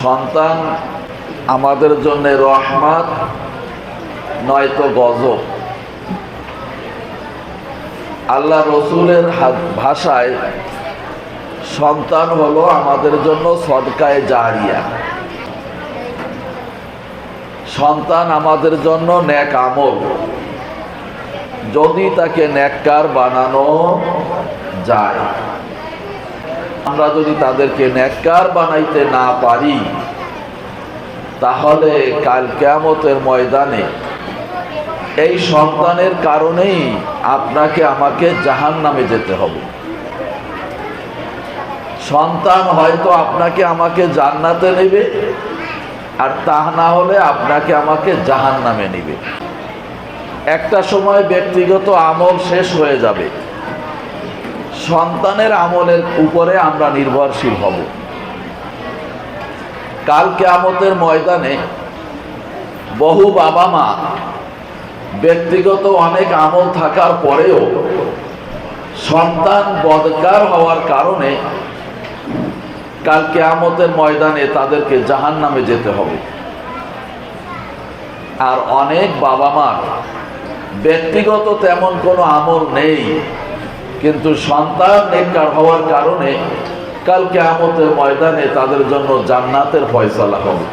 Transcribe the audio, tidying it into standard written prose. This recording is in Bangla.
সন্তান আমাদের জন্য রহমত নয়তো গজব। আল্লাহ রসুলের ভাষায় সন্তান হলো আমাদের জন্য সদকায়ে জারিয়া। সন্তান আমাদের জন্য নেক আমল, যদি তাকে নেককার বানানো যায়। আমরা যদি তাদেরকে নেককার বানাইতে না পারি, তাহলে কাল কিয়ামতের ময়দানে এই সন্তানের কারণেই আপনাকে আমাকে জাহান্নামে যেতে হবে। সন্তান হয়তো আপনাকে আমাকে জান্নাতে নেবে, আর তা না হলে আপনাকে আমাকে জাহান্নামে নেবে। একটা সময় ব্যক্তিগত আমল শেষ হয়ে যাবে, সন্তানের আমলের উপরে আমরা নির্ভরশীল হব। কাল কিয়ামতের ময়দানে বহু বাবা মা ব্যক্তিগত অনেক আমল থাকার পরেও সন্তান বদকার হওয়ার কারণে কাল কিয়ামতের ময়দানে তাদেরকে জাহান্নামে যেতে হবে। আর অনেক বাবা মার ব্যক্তিগত তেমন কোনো আমল নেই, কিন্তু সন্তান নেককার হওয়ার কারণে কাল কিয়ামতের ময়দানে তাদের জন্য জান্নাতের ফয়সালা হবে।